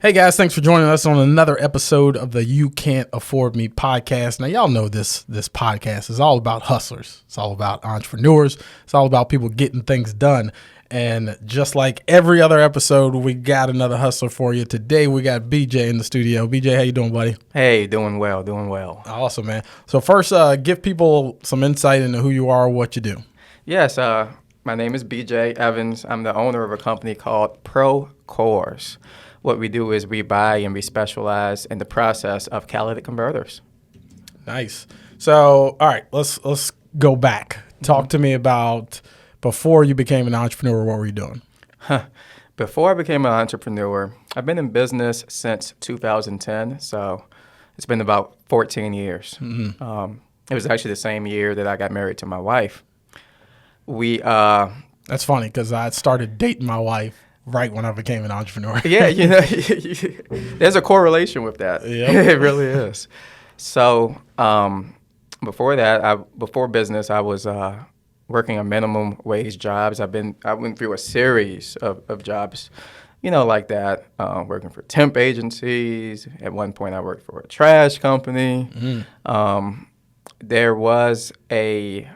Hey guys, thanks for joining us on another episode of the You Can't Afford Me podcast. Now, y'all know this podcast is all about hustlers. It's all about entrepreneurs. It's all about people getting things done. And just like every other episode, we got another hustler for you. Today, we got BJ in the studio. BJ, how you doing, buddy? Hey, doing well. Awesome, man. So first, give people some insight into who you are, what you do. Yes, my name is BJ Evans. I'm the owner of a company called ProCores. What we do is we buy and we specialize in the process of catalytic converters. Nice. So, all right, let's go back. Talk to me about before you became an entrepreneur. What were you doing? Before I became an entrepreneur, I've been in business since 2010, so it's been about 14 years. Mm-hmm. It was actually the same year that I got married to my wife. That's funny because I started dating my wife right when I became an entrepreneur. Yeah, there's a correlation with that. Yep. It really is. So before that, before business, I was working on minimum wage jobs. I went through a series of jobs, like that, working for temp agencies. At one point, I worked for a trash company. Mm-hmm. There was a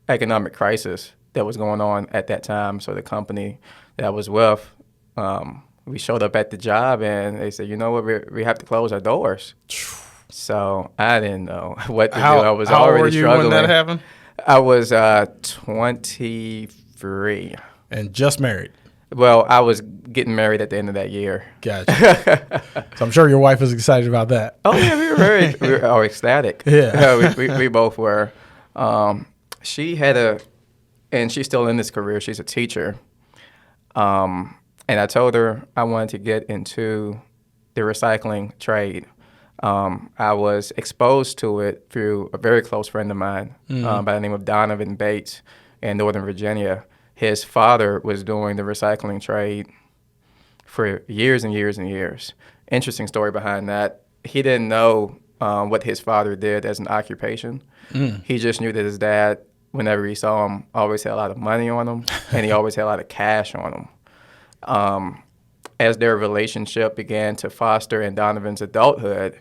economic crisis that was going on at that time, so the company that I was with, we showed up at the job and they said, you know what, we have to close our doors. So I didn't know what to do. I was already struggling. How old were you when that happened? I was 23. And just married? Well, I was getting married at the end of that year. Gotcha. So I'm sure your wife was excited about that. Oh, yeah, we were ecstatic. Yeah. we both were. She had and she's still in this career. She's a teacher. And I told her I wanted to get into the recycling trade. I was exposed to it through a very close friend of mine by the name of Donovan Bates in Northern Virginia. His father was doing the recycling trade for years and years and years. Interesting story behind that. He didn't know what his father did as an occupation. He just knew that his dad, whenever he saw him, always had a lot of money on him, and he always had a lot of cash on him. As their relationship began to foster in Donovan's adulthood,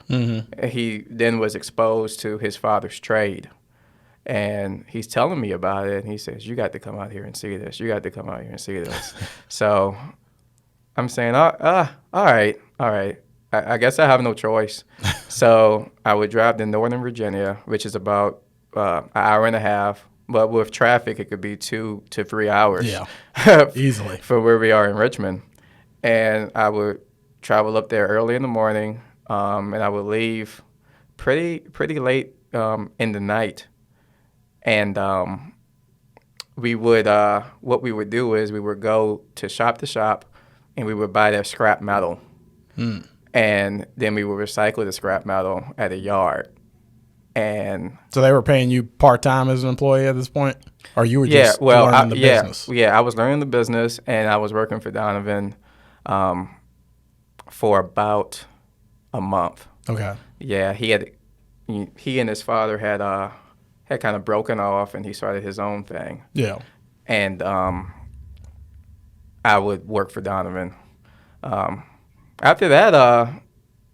he then was exposed to his father's trade. And he's telling me about it, and he says, you got to come out here and see this. You got to come out here and see this. So I'm saying, all right. I guess I have no choice. So I would drive to Northern Virginia, which is about an hour and a half. But with traffic, it could be 2 to 3 hours. Yeah, easily. For where we are in Richmond. And I would travel up there early in the morning, and I would leave pretty late in the night. And we would what we would do is we would go to shop, and we would buy their scrap metal. And then we would recycle the scrap metal at a yard. And so they were paying you part-time as an employee at this point? Or you were just learning the business? Yeah, I was learning the business, and I was working for Donovan for about a month. Okay. Yeah, he and his father had kind of broken off, and he started his own thing. Yeah. And I would work for Donovan. After that,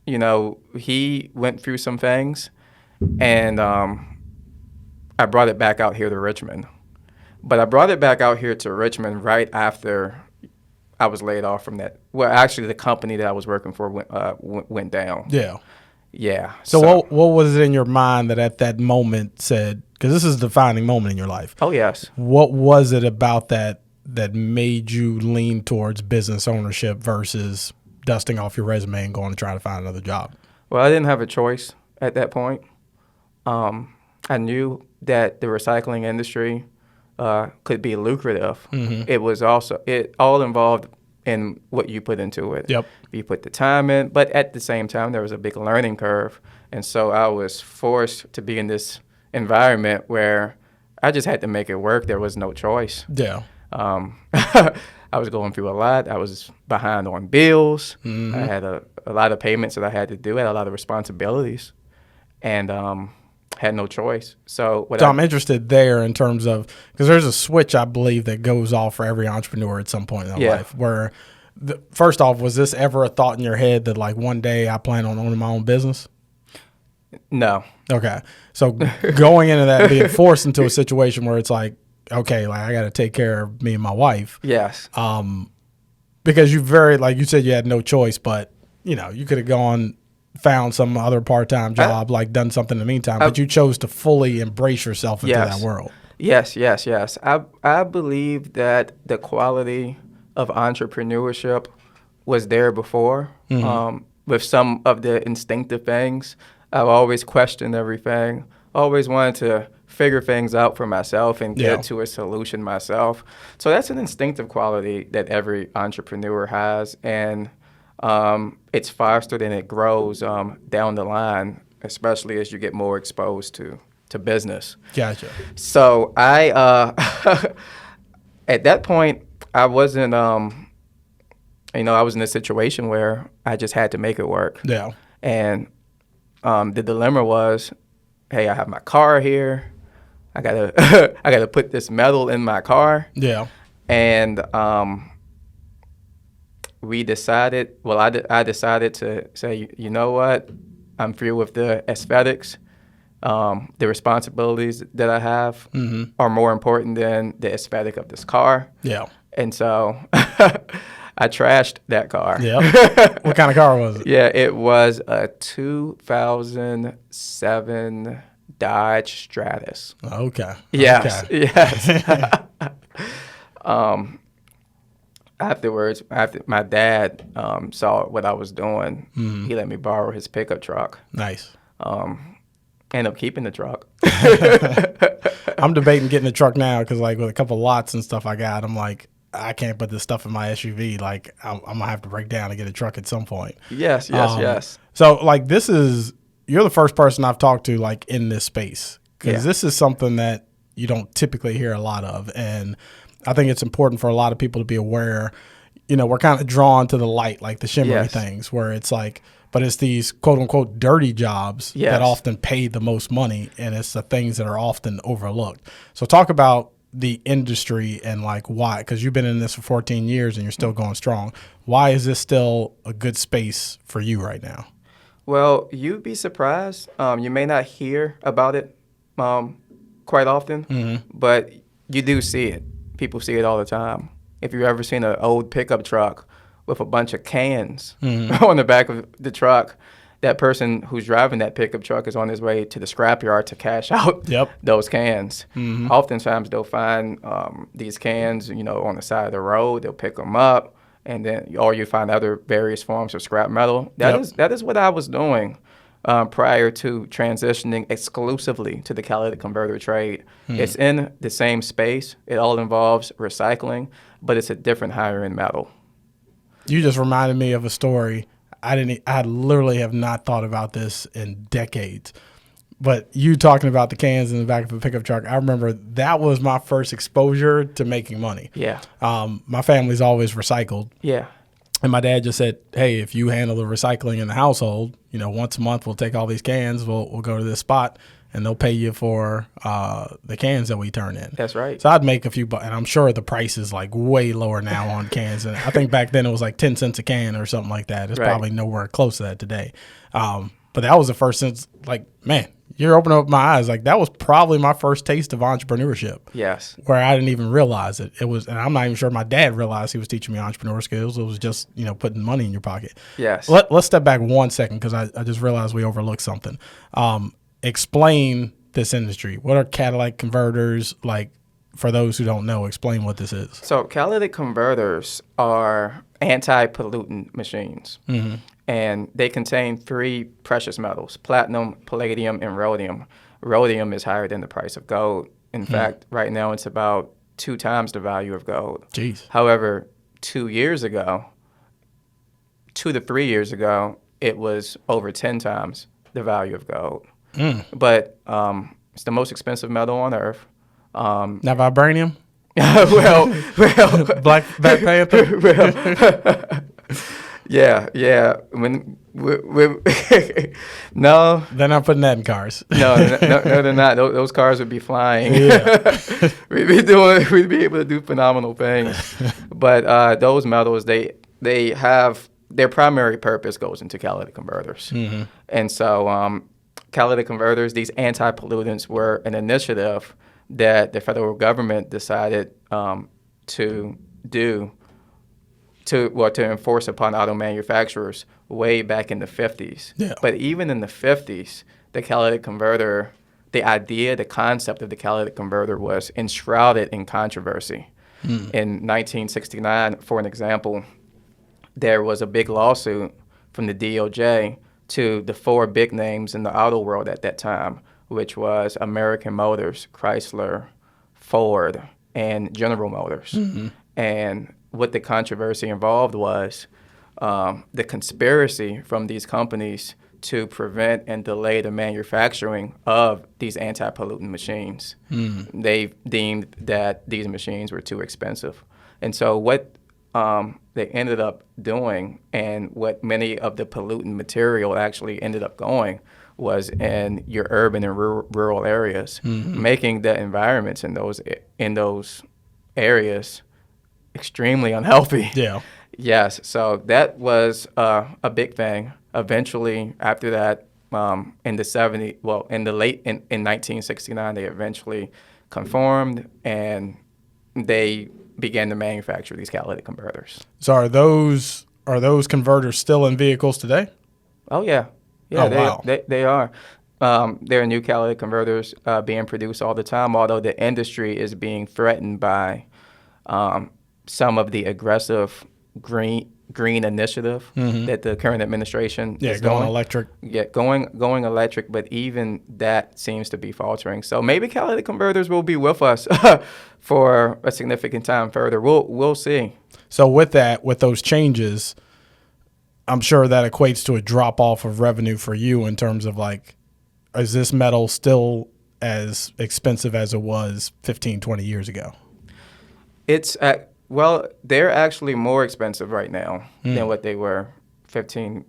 he went through some things. And I brought it back out here to Richmond. But I brought it back out here to Richmond right after I was laid off from that. Well, actually, the company that I was working for went down. Yeah. Yeah. So what was it in your mind that at that moment said, because this is a defining moment in your life. Oh, yes. What was it about that made you lean towards business ownership versus dusting off your resume and going to try to find another job? Well, I didn't have a choice at that point. I knew that the recycling industry could be lucrative. It all involved in what you put into it. Yep. You put the time in, but at the same time, there was a big learning curve. And so I was forced to be in this environment where I just had to make it work. There was no choice. Yeah. I was going through a lot. I was behind on bills. I had a lot of payments that I had to do. I had a lot of responsibilities. And had no choice. So I'm interested there in terms of, because there's a switch, I believe, that goes off for every entrepreneur at some point in their life where First off, was this ever a thought in your head that like one day I plan on owning my own business? No. Okay. So going into that, being forced into a situation where it's like, okay, like I got to take care of me and my wife. Yes. Because like you said, you had no choice, but you know, you could have found some other part-time job, like done something in the meantime, but you chose to fully embrace yourself into that world. Yes. I believe that the quality of entrepreneurship was there before. With some of the instinctive things, I've always questioned everything, always wanted to figure things out for myself and get to a solution myself. So that's an instinctive quality that every entrepreneur has, and it's fostered and it grows down the line, especially as you get more exposed to business. Gotcha. So I, at that point, I wasn't, I was in a situation where I just had to make it work. Yeah. And the dilemma was, hey, I have my car here. I gotta put this metal in my car. Yeah. And we decided, I decided to say, you know what? I'm through with the aesthetics. The responsibilities that I have are more important than the aesthetic of this car. Yeah. And so I trashed that car. Yeah. What kind of car was it? Yeah, it was a 2007 Dodge Stratus. Okay. Yes, okay. yes. Afterwards, after my dad saw what I was doing, he let me borrow his pickup truck. Nice. Ended up keeping the truck. I'm debating getting the truck now because, like, with a couple lots and stuff I got, I'm like, I can't put this stuff in my SUV. Like, I'm going to have to break down and get a truck at some point. Yes. So, like, you're the first person I've talked to, like, in this space because this is something that you don't typically hear a lot of. And I think it's important for a lot of people to be aware. You know, we're kind of drawn to the light, like the shimmery things where it's like, but it's these quote unquote dirty jobs that often pay the most money, and it's the things that are often overlooked. So talk about the industry and like why, because you've been in this for 14 years and you're still going strong. Why is this still a good space for you right now? Well, you'd be surprised. You may not hear about it quite often, but you do see it. People see it all the time. If you've ever seen an old pickup truck with a bunch of cans on the back of the truck, that person who's driving that pickup truck is on his way to the scrapyard to cash out those cans. Oftentimes they'll find these cans, on the side of the road. They'll pick them up, and then or you find other various forms of scrap metal. That is what I was doing prior to transitioning exclusively to the catalytic converter trade. It's in the same space. It all involves recycling, but it's a different higher end metal. You just reminded me of a story. I literally have not thought about this in decades. But you talking about the cans in the back of a pickup truck, I remember that was my first exposure to making money. Yeah. My family's always recycled. Yeah. And my dad just said, hey, if you handle the recycling in the household, once a month we'll take all these cans, we'll go to this spot, and they'll pay you for the cans that we turn in. That's right. So I'd make a few, and I'm sure the price is like way lower now on cans. And I think back then it was like 10 cents a can or something like that. It's probably nowhere close to that today. But that was the first sense, like, man, you're opening up my eyes. Like, that was probably my first taste of entrepreneurship. Yes. Where I didn't even realize it. It was, and I'm not even sure my dad realized he was teaching me entrepreneur skills. It was just, putting money in your pocket. Yes. Let's step back 1 second because I just realized we overlooked something. Explain this industry. What are catalytic converters? Like, for those who don't know, explain what this is. So catalytic converters are anti-pollutant machines. And they contain 3 precious metals: platinum, palladium, and rhodium. Rhodium is higher than the price of gold. In fact, right now it's about 2 times the value of gold. Jeez. However, 2 to 3 years ago, it was over 10 times the value of gold. But it's the most expensive metal on Earth. Now vibranium? well, Black Panther? Yeah. When no, they're not putting that in cars. No, they're not. Those cars would be flying. Yeah. We'd be able to do phenomenal things. But those metals, they they have their primary purpose goes into catalytic converters. And so catalytic converters, these anti-pollutants, were an initiative that the federal government decided to enforce upon auto manufacturers way back in the 50s. Yeah. But even in the 50s, the catalytic converter, the idea, the concept of the catalytic converter was enshrouded in controversy. In 1969, for an example, there was a big lawsuit from the DOJ to the four big names in the auto world at that time, which was American Motors, Chrysler, Ford, and General Motors. And what the controversy involved was the conspiracy from these companies to prevent and delay the manufacturing of these anti-pollutant machines. They deemed that these machines were too expensive. And so what they ended up doing, and what many of the pollutant material actually ended up going, was in your urban and rural areas, making the environments in those areas extremely unhealthy. Yeah. Yes, so that was a big thing. Eventually, after that, in the 70s, in 1969, they eventually conformed, and they began to manufacture these catalytic converters. So are those converters still in vehicles today? Oh yeah, Wow. They are. There are new catalytic converters being produced all the time, although the industry is being threatened by some of the aggressive green initiative that the current administration is going doing. electric. Yeah, going electric, but even that seems to be faltering. So maybe catalytic converters will be with us for a significant time further. We'll see. So with those changes, I'm sure that equates to a drop off of revenue for you in terms of like, is this metal still as expensive as it was 15, 20 years ago? It's they're actually more expensive right now than what they were 15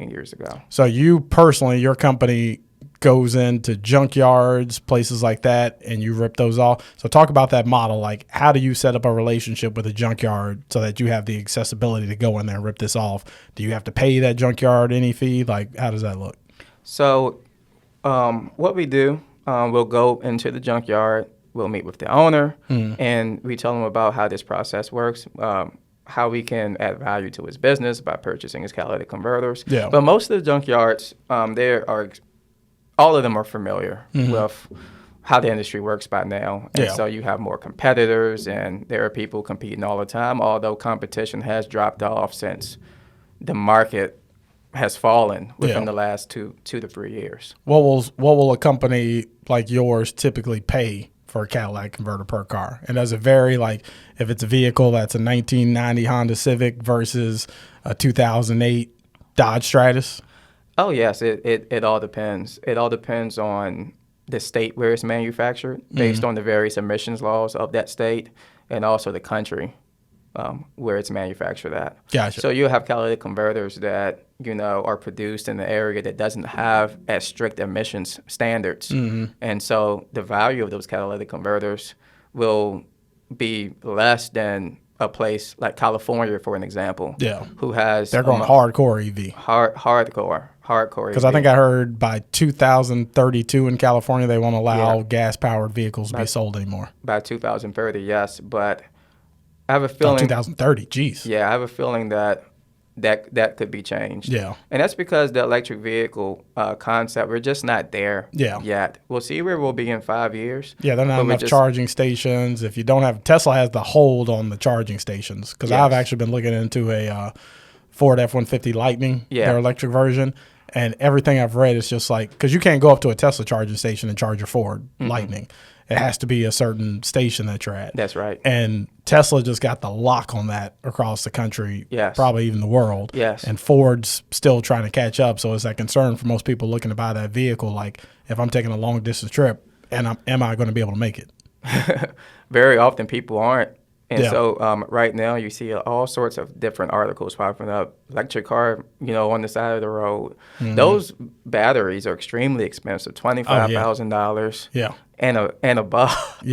years ago. So you personally, your company goes into junkyards, places like that, and you rip those off. So talk about that model. Like, how do you set up a relationship with a junkyard so that you have the accessibility to go in there and rip this off? Do you have to pay that junkyard any fee? Like, how does that look? So what we do, we'll go into the junkyard. We'll meet with the owner, and we tell him about how this process works, how we can add value to his business by purchasing his catalytic converters. Yeah. But most of the junkyards, all of them are familiar with how the industry works by now. And so you have more competitors, and there are people competing all the time, although competition has dropped off since the market has fallen within the last 2 to 3 years. What will a company like yours typically pay for a catalytic converter per car? And does it vary, like if it's a vehicle that's a 1990 Honda Civic versus a 2008 Dodge Stratus? Oh, yes. It all depends. It all depends on the state where it's manufactured, based on the various emissions laws of that state, and also the country where it's manufactured at. Gotcha. So you have catalytic converters that, are produced in an area that doesn't have as strict emissions standards. And so the value of those catalytic converters will be less than a place like California, for an example. Yeah. Who has... They're going hardcore EV. Hardcore EV. Because I think I heard by 2032 in California, they won't allow gas-powered vehicles to be sold anymore. By 2030, yes. But I have a feeling... 2030, geez. Yeah, I have a feeling that could be changed. Yeah. And that's because the electric vehicle concept, we're just not there yet. We'll see where we'll be in 5 years. Yeah, there are not enough charging stations. If you don't have... Tesla has the hold on the charging stations. Because I've actually been looking into a Ford F-150 Lightning, their electric version. And everything I've read is just like... Because you can't go up to a Tesla charging station and charge your Ford Lightning. It has to be a certain station that you're at. That's right. And Tesla just got the lock on that across the country, probably even the world. Yes. And Ford's still trying to catch up. So it's that concern for most people looking to buy that vehicle. Like, if I'm taking a long distance trip, am I going to be able to make it? Very often people aren't. And so right now you see all sorts of different articles popping up. Electric car, on the side of the road. Those batteries are extremely expensive, $25,000 and above.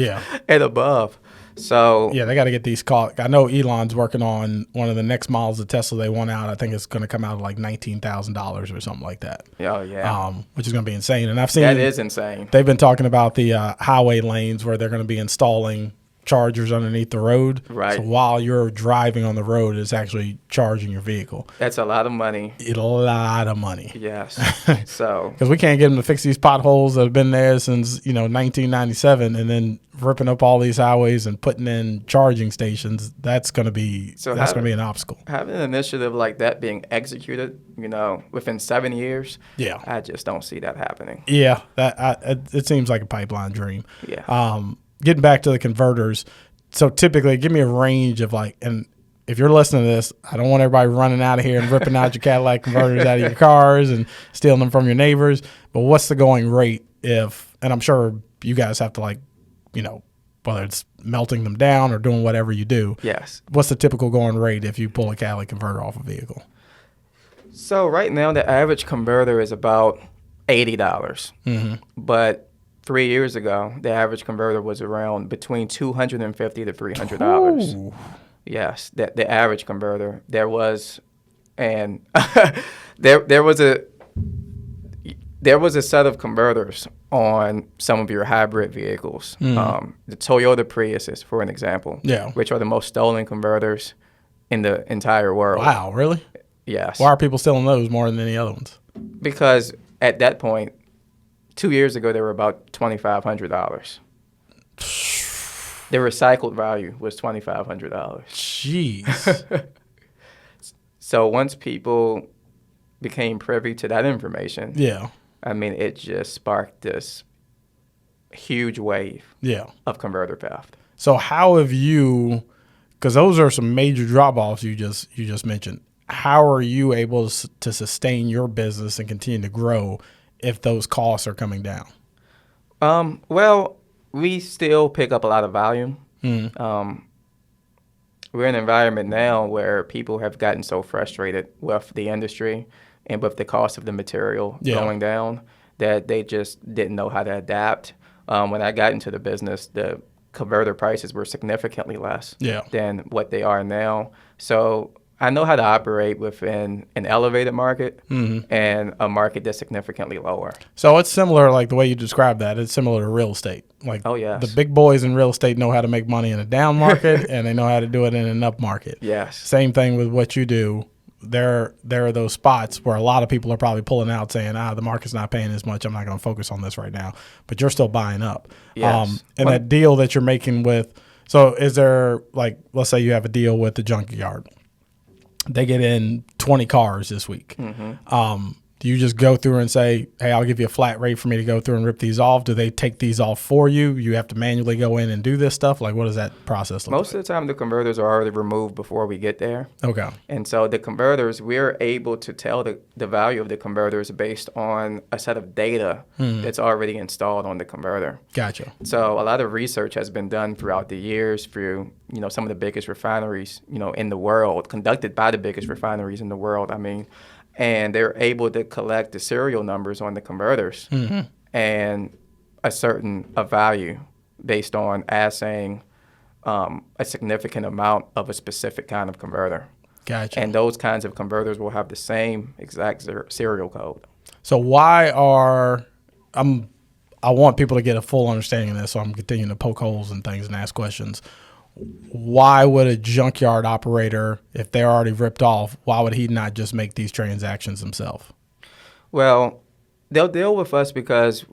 And above. So Yeah, they got to get these caught. I know Elon's working on one of the next models of Tesla they want out. I think it's going to come out at like $19,000 or something like that. oh yeah, Which is going to be insane. And I've seen that is insane. they've been talking about the highway lanes where they're going to be installing chargers underneath the road. Right. So while you're driving on the road, it's actually charging your vehicle. That's a lot of money. It's a lot of money. Yes. So Because we can't get them to fix these potholes that have been there since 1997, and then ripping up all these highways and putting in charging stations. That's going to be an obstacle. having an initiative like that being executed, within 7 years, Yeah. I just don't see that happening. Yeah, it seems like a pipeline dream. Yeah. Getting back to the converters, so typically, give me a range of and if you're listening to this, I don't want everybody running out of here and ripping out your Cadillac converters out of your cars and stealing them from your neighbors. But what's the going rate and I'm sure you guys have to whether it's melting them down or doing whatever you do. Yes. What's the typical going rate if you pull a Cadillac converter off a vehicle? So right now, the average converter is about $80. Mm-hmm. But 3 years ago, the average converter was around between $250 to $300. Ooh. Yes, the average converter. There was, and there was a set of converters on some of your hybrid vehicles. Mm. The Toyota Priuses, for an example, Yeah. which are the most stolen converters in the entire world. Wow, really? Yes. Why are people stealing those more than any other ones? Because at that point, 2 years ago, they were about $2,500. The recycled value was $2,500. Jeez. So once people became privy to that information, Yeah. I mean, it just sparked this huge wave Yeah. of converter theft. So how have you, because those are some major drop-offs you just mentioned, how are you able to sustain your business and continue to grow if those costs are coming down? Well, we still pick up a lot of volume. Mm. We're in an environment now where people have gotten so frustrated with the industry and with the cost of the material going down that they just didn't know how to adapt. When I got into the business, the converter prices were significantly less than what they are now. So I know how to operate within an elevated market and a market that's significantly lower. So it's similar, like the way you described that, it's similar to real estate. Like the big boys in real estate know how to make money in a down market and they know how to do it in an up market. Yes. Same thing with what you do. There are those spots where a lot of people are probably pulling out saying, the market's not paying as much. I'm not going to focus on this right now. But you're still buying up. Yes. And that deal that you're making so is there, let's say you have a deal with the junkyard. They get in 20 cars this week. Mm-hmm. Do you just go through and say, hey, I'll give you a flat rate for me to go through and rip these off? Do they take these off for you? You have to manually go in and do this stuff? What does that process look like? Most of the time, the converters are already removed before we get there. Okay. And so the converters, we're able to tell the value of the converters based on a set of data that's already installed on the converter. Gotcha. So a lot of research has been done throughout the years through, some of the biggest refineries, in the world, conducted by the biggest refineries in the world, and they're able to collect the serial numbers on the converters and a value based on assaying a significant amount of a specific kind of converter. Gotcha. And those kinds of converters will have the same exact serial code. So I want people to get a full understanding of this, so I'm continuing to poke holes in things and ask questions. Why would a junkyard operator, if they're already ripped off, why would he not just make these transactions himself? Well, they'll deal with us because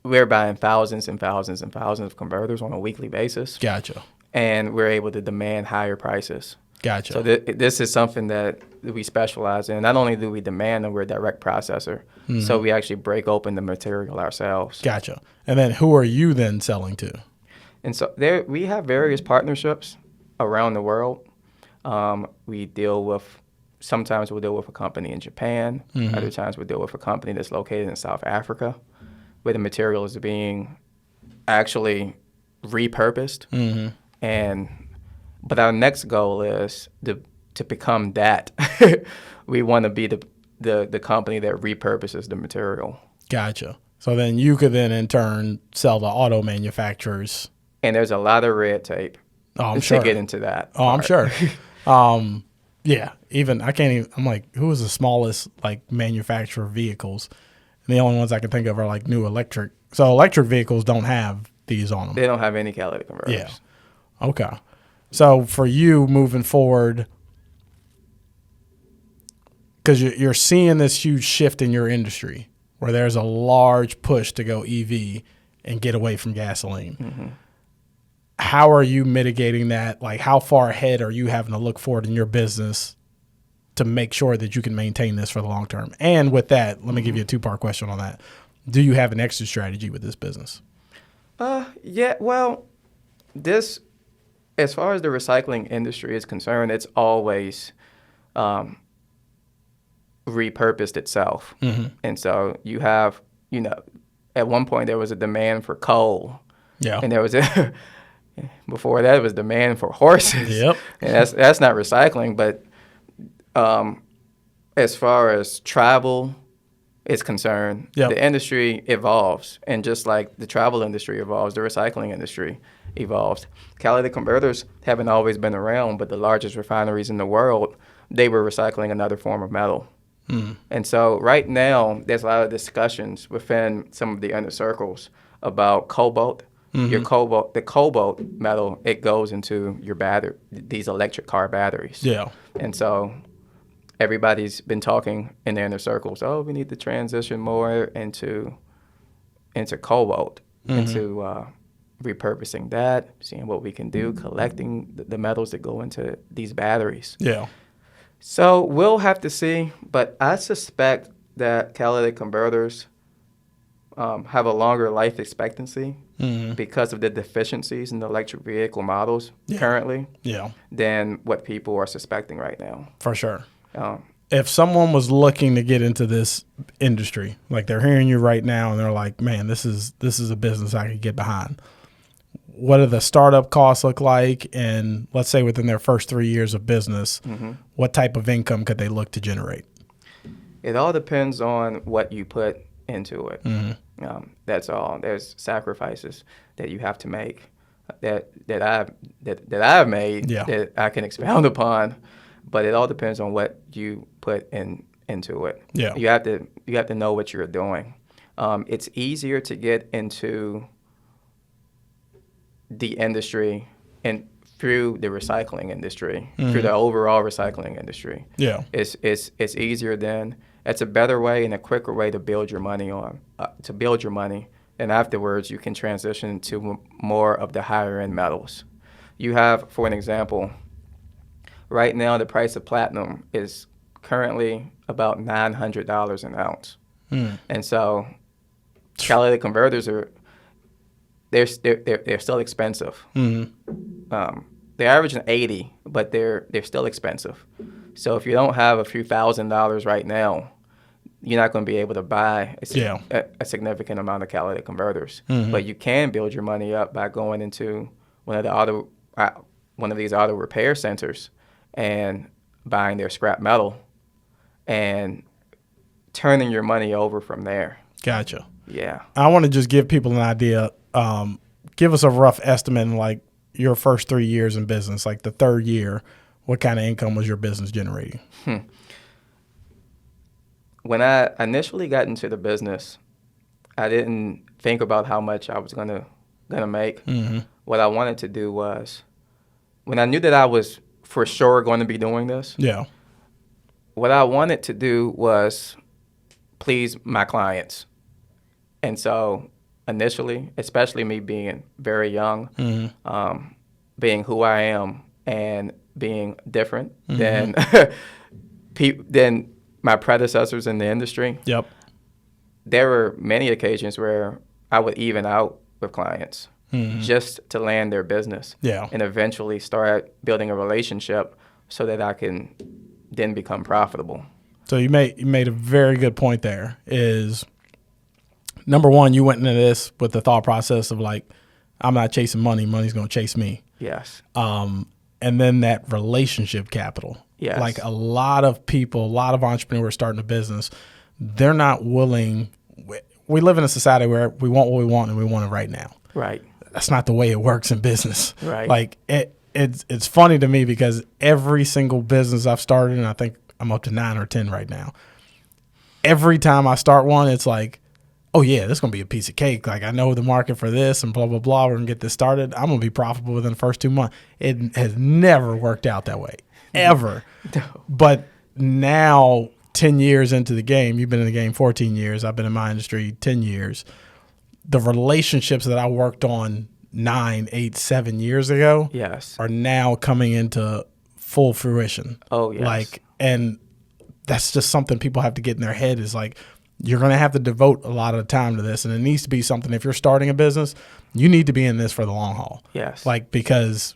we're buying thousands and thousands and thousands of converters on a weekly basis. Gotcha. And we're able to demand higher prices. Gotcha. So this is something that we specialize in. Not only do we demand, and we're a direct processor, so we actually break open the material ourselves. Gotcha. And then who are you then selling to? And so we have various partnerships around the world. Sometimes we'll deal with a company in Japan. Other times we'll deal with a company that's located in South Africa, where the material is being actually repurposed. But our next goal is to become that. We want to be the company that repurposes the material. Gotcha. So then you could then in turn sell to auto manufacturers And there's a lot of red tape I'm to sure. get into that. Oh, I'm part. sure. Yeah, even I can't even. I'm like, who is the smallest like manufacturer of vehicles? And the only ones I can think of are like new electric. So electric vehicles don't have these on them. They don't have any catalytic converters. Yeah. Okay. So for you moving forward, because you're seeing this huge shift in your industry where there's a large push to go EV and get away from gasoline. Mm-hmm. How are you mitigating that? Like, how far ahead are you having to look forward in your business to make sure that you can maintain this for the long term? And with that, let me give you a two-part question on that. Do you have an exit strategy with this business? Yeah, well, this, as far as the recycling industry is concerned, it's always repurposed itself. Mm-hmm. And so you have, at one point there was a demand for coal. Yeah. And there was before that, it was demand for horses. Yep. And that's not recycling, but as far as travel is concerned, Yep. the industry evolves. And just like the travel industry evolves, the recycling industry evolves. Catalytic converters haven't always been around, but the largest refineries in the world, they were recycling another form of metal. Mm. And so right now, there's a lot of discussions within some of the inner circles about cobalt. Mm-hmm. The cobalt metal, it goes into your these electric car batteries. Yeah. And so everybody's been talking in the inner circles, we need to transition more into cobalt, into repurposing that, seeing what we can do, collecting the metals that go into these batteries. Yeah. So we'll have to see, but I suspect that catalytic converters have a longer life expectancy because of the deficiencies in the electric vehicle models currently than what people are suspecting right now. For sure. If someone was looking to get into this industry, like they're hearing you right now and they're like, man, this is a business I could get behind. What do the startup costs look like? And let's say within their first 3 years of business, what type of income could they look to generate? It all depends on what you put into it. That's all. There's sacrifices that you have to make that I've made that I can expound upon, but it all depends on what you put into it. Yeah. You have to know what you're doing. It's easier to get into the industry and through the recycling industry, through the overall recycling industry. Yeah. It's easier then. It's a better way and a quicker way to build your money and afterwards you can transition to more of the higher end metals. You have, for an example, right now the price of platinum is currently about $900 an ounce. And so catalytic converters they're still expensive. They're averaging 80, but they're still expensive. So if you don't have a few $1,000s right now, you're not going to be able to buy a significant amount of catalytic converters. But you can build your money up by going into one of these auto repair centers and buying their scrap metal and turning your money over from there. Gotcha. Yeah. I want to just give people an idea. Give us a rough estimate in like your first 3 years in business, like the third year, what kind of income was your business generating? When I initially got into the business, I didn't think about how much I was gonna make. What I wanted to do was, when I knew that I was for sure going to be doing this, what I wanted to do was please my clients. And so initially, especially me being very young, being who I am and being different than my predecessors in the industry. Yep. There were many occasions where I would even out with clients just to land their business. Yeah. And eventually start building a relationship so that I can then become profitable. So you made a very good point there is, number one, you went into this with the thought process of like, I'm not chasing money, money's going to chase me. Yes. And then that relationship capital. Yes. Like a lot of people, a lot of entrepreneurs starting a business, they're not willing. We live in a society where we want what we want and we want it right now. Right. that's not the way it works in business. Right. Like it's funny to me because every single business I've started, and I think I'm up to 9 or 10 right now. Every time I start one, it's like, oh yeah, this is gonna be a piece of cake. Like I know the market for this and blah blah blah. We're gonna get this started. I'm gonna be profitable within the first 2 months. It has never worked out that way, ever. No. But now, 10 years into the game, you've been in the game 14 years. I've been in my industry 10 years. The relationships that I worked on 9, 8, 7 years ago, Yes. are now coming into full fruition. Oh, yes. Like, and that's just something people have to get in their head is like, you're going to have to devote a lot of time to this. And it needs to be something, if you're starting a business, you need to be in this for the long haul. Yes. Like, because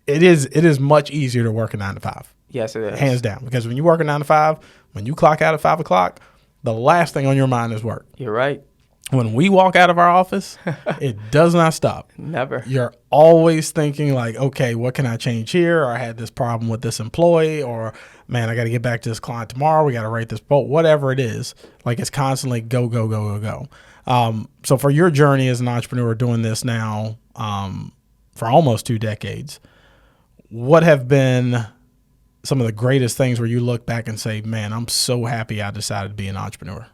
it is much easier to work a 9 to 5. Yes, it is. Hands down. Because when you work a 9 to 5, when you clock out at 5 o'clock, the last thing on your mind is work. You're right. When we walk out of our office, it does not stop. Never. You're always thinking like, okay, what can I change here? Or I had this problem with this employee, or man, I got to get back to this client tomorrow. We got to write this quote, whatever it is. Like it's constantly go, go, go, go, go. So for your journey as an entrepreneur doing this now for almost 2 decades, what have been some of the greatest things where you look back and say, man, I'm so happy I decided to be an entrepreneur?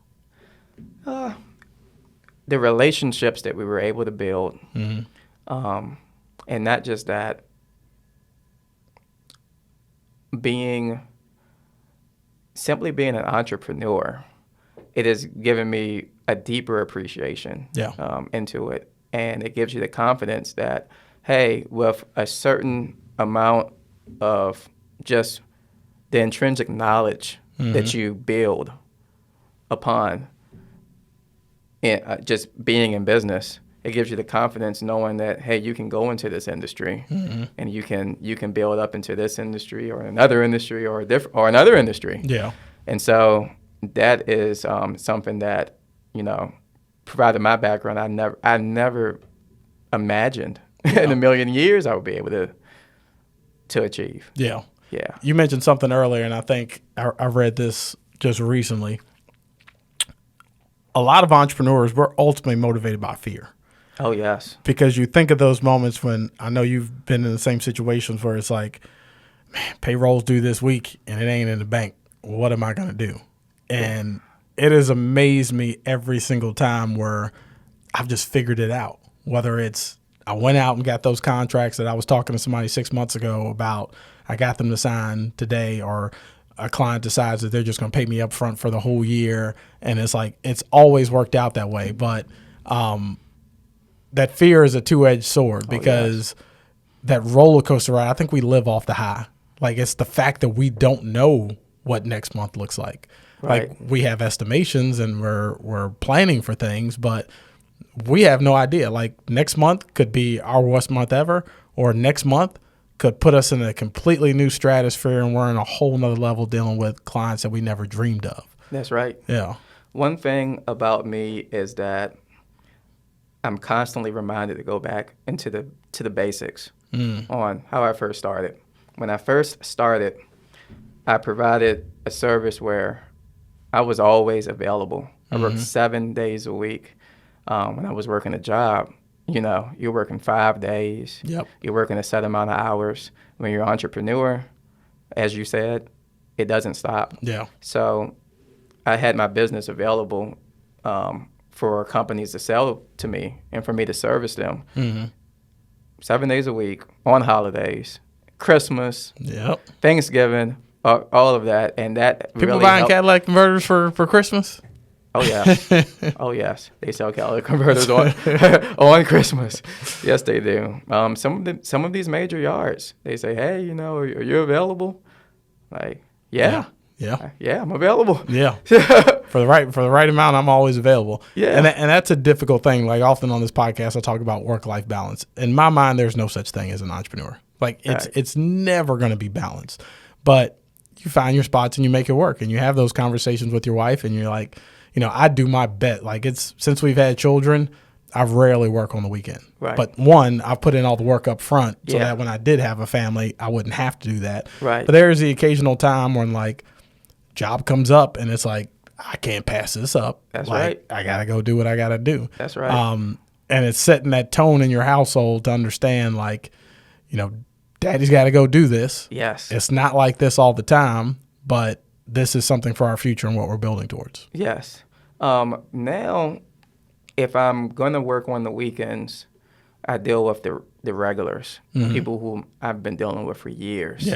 The relationships that we were able to build, Mm-hmm. and not just that, simply being an entrepreneur, it has given me a deeper appreciation into it. And it gives you the confidence that, hey, with a certain amount of just the intrinsic knowledge that you build upon just being in business, it gives you the confidence knowing that, hey, you can go into this industry and you can build up into this industry or another industry or another industry. Yeah. And so that is something that, provided my background, I never imagined in a million years I would be able to achieve. Yeah. Yeah. You mentioned something earlier, and I think I read this just recently. A lot of entrepreneurs, we're ultimately motivated by fear. Oh, yes. Because you think of those moments when I know you've been in the same situations where it's like, man, payroll's due this week and it ain't in the bank. What am I going to do? And it has amazed me every single time where I've just figured it out. Whether it's I went out and got those contracts that I was talking to somebody 6 months ago about, I got them to sign today, or a client decides that they're just going to pay me up front for the whole year. And it's like, it's always worked out that way. But that fear is a two-edged sword because that roller coaster ride, I think we live off the high. Like it's the fact that we don't know what next month looks like. Right. Like we have estimations and we're planning for things, but we have no idea. Like next month could be our worst month ever, or next month could put us in a completely new stratosphere and we're in a whole nother level dealing with clients that we never dreamed of. That's right. Yeah. One thing about me is that I'm constantly reminded to go back into the basics on how I first started. When I first started, I provided a service where I was always available. I worked 7 days a week. When I was working a job, you're working 5 days. Yep. You're working a set amount of hours. When you're an entrepreneur, as you said, it doesn't stop. Yeah. So I had my business available for companies to sell to me and for me to service them 7 days a week, on holidays, Christmas, Thanksgiving, all of that. And that People really buying helped. Cadillac converters for Christmas? Oh, yes. Oh, yes. They sell Catalytic converters on Christmas. Yes, they do. Some of these major yards, they say, hey, are you available? Like, yeah. Yeah, I'm available. Yeah. For the right amount, I'm always available. Yeah. And that's a difficult thing. Like often on this podcast, I talk about work-life balance. In my mind, there's no such thing as an entrepreneur. Like it's never going to be balanced. But you find your spots and you make it work. And you have those conversations with your wife and you're like, I do my best. Like since we've had children, I rarely work on the weekend. Right. But one, I put in all the work up front so that when I did have a family, I wouldn't have to do that. Right. But there's the occasional time when like job comes up and it's like, I can't pass this up. That's like, right. I got to go do what I got to do. That's right. And it's setting that tone in your household to understand, like, daddy's got to go do this. Yes. It's not like this all the time, but this is something for our future and what we're building towards. Yes. Now, if I'm going to work on the weekends, I deal with the regulars, people who I've been dealing with for years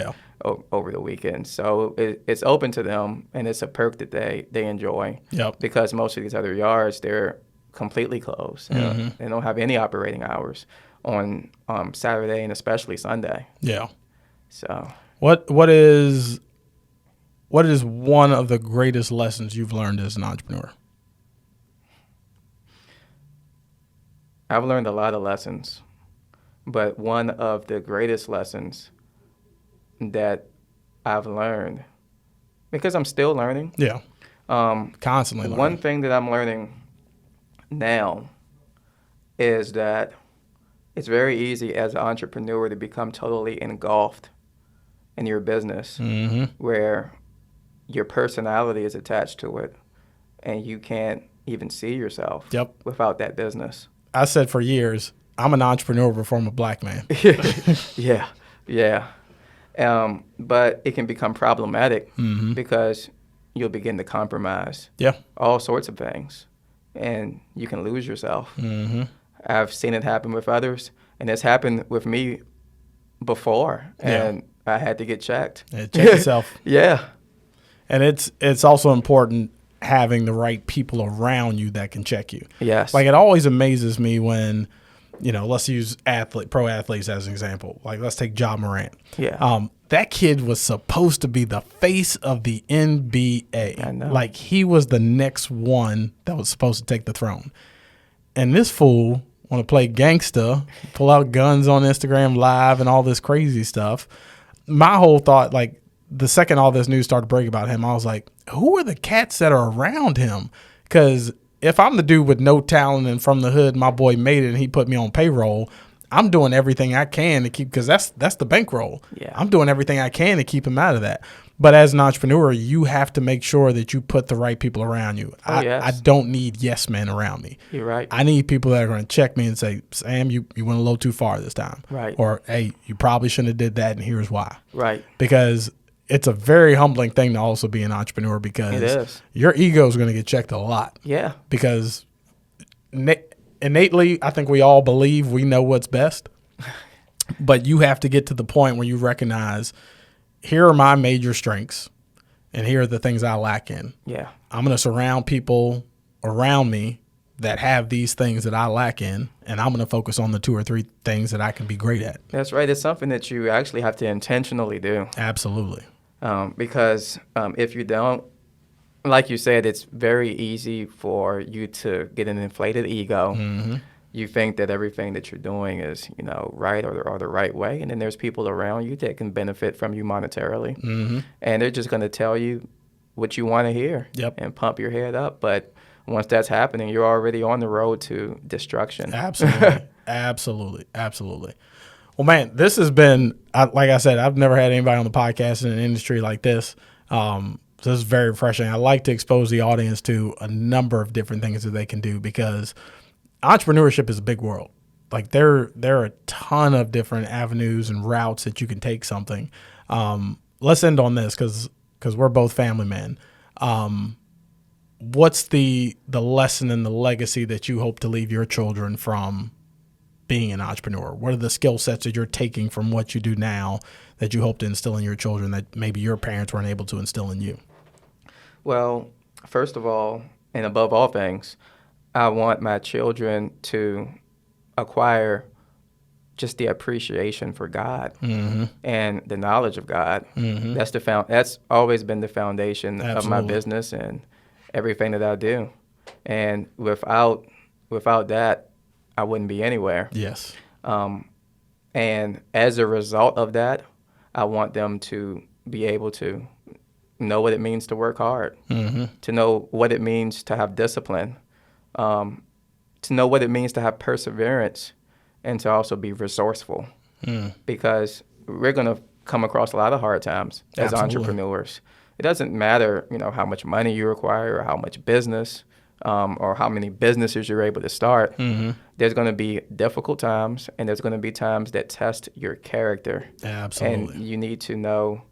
over the weekends. So it's open to them, and it's a perk that they enjoy. Yep. Because most of these other yards, they're completely closed. They don't have any operating hours on Saturday and especially Sunday. Yeah. So what is one of the greatest lessons you've learned as an entrepreneur? I've learned a lot of lessons, but one of the greatest lessons that I've learned, because I'm still learning. Yeah. Constantly learning. One thing that I'm learning now is that it's very easy as an entrepreneur to become totally engulfed in your business, where your personality is attached to it, and you can't even see yourself without that business. I said for years, I'm an entrepreneur before I'm a black man. Yeah. But it can become problematic because you'll begin to compromise all sorts of things, and you can lose yourself. I've seen it happen with others, and it's happened with me before, and I had to get checked. Check yourself. Yeah. And it's also important having the right people around you that can check you. Yes. Like, it always amazes me when, let's use pro athletes as an example. Like, let's take Ja Morant. Yeah. That kid was supposed to be the face of the NBA. I know. Like, he was the next one that was supposed to take the throne. And this fool want to play gangsta, pull out guns on Instagram Live and all this crazy stuff. My whole thought, like, the second all this news started breaking about him, I was like, who are the cats that are around him? Because if I'm the dude with no talent and from the hood, my boy made it and he put me on payroll, I'm doing everything I can to keep, because that's the bankroll. Yeah. I'm doing everything I can to keep him out of that. But as an entrepreneur, you have to make sure that you put the right people around you. I don't need yes men around me. You're right. I need people that are going to check me and say, Sam, you went a little too far this time. Right. Or, hey, you probably shouldn't have did that, and here's why. Right. Because it's a very humbling thing to also be an entrepreneur, because it is. Your ego is going to get checked a lot. Yeah. Because innately, I think we all believe we know what's best. But you have to get to the point where you recognize, here are my major strengths, and here are the things I lack in. Yeah. I'm going to surround people around me that have these things that I lack in, and I'm going to focus on the 2 or 3 things that I can be great at. That's right. It's something that you actually have to intentionally do. Absolutely. Because if you don't, like you said, it's very easy for you to get an inflated ego. You think that everything that you're doing is, right or the right way. And then there's people around you that can benefit from you monetarily. And they're just going to tell you what you want to hear and pump your head up. But once that's happening, you're already on the road to destruction. Absolutely. Absolutely. Well, man, this has been, like I said, I've never had anybody on the podcast in an industry like this. So this is very refreshing. I like to expose the audience to a number of different things that they can do, because entrepreneurship is a big world. Like, there are a ton of different avenues and routes that you can take something. Let's end on this, because we're both family men. What's the lesson and the legacy that you hope to leave your children from being an entrepreneur? What are the skill sets that you're taking from what you do now that you hope to instill in your children that maybe your parents weren't able to instill in you? Well, first of all, and above all things, I want my children to acquire just the appreciation for God and the knowledge of God. That's always been the foundation of my business and everything that I do. And without that, I wouldn't be anywhere. Yes. And as a result of that, I want them to be able to know what it means to work hard, to know what it means to have discipline, to know what it means to have perseverance, and to also be resourceful. Because we're going to come across a lot of hard times as entrepreneurs. It doesn't matter, how much money you require or how much business or how many businesses you're able to start, there's going to be difficult times, and there's going to be times that test your character. Absolutely. And you need to know,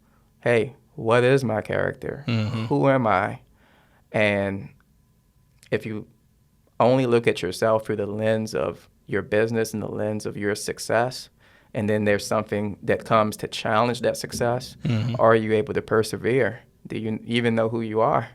hey, what is my character? Who am I? And if you only look at yourself through the lens of your business and the lens of your success, and then there's something that comes to challenge that success, are you able to persevere? Do you even know who you are?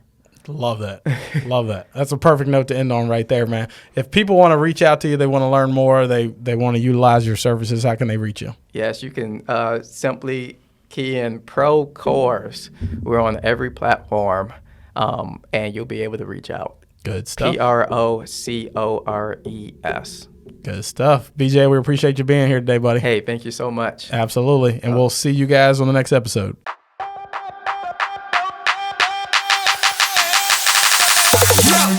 Love that. Love that. That's a perfect note to end on right there, man. If people want to reach out to you, they want to learn more, they want to utilize your services, how can they reach you? Yes, you can simply key in ProCores. We're on every platform, and you'll be able to reach out. Good stuff. ProCores. Good stuff. BJ, we appreciate you being here today, buddy. Hey, thank you so much. Absolutely. And we'll see you guys on the next episode. Yeah.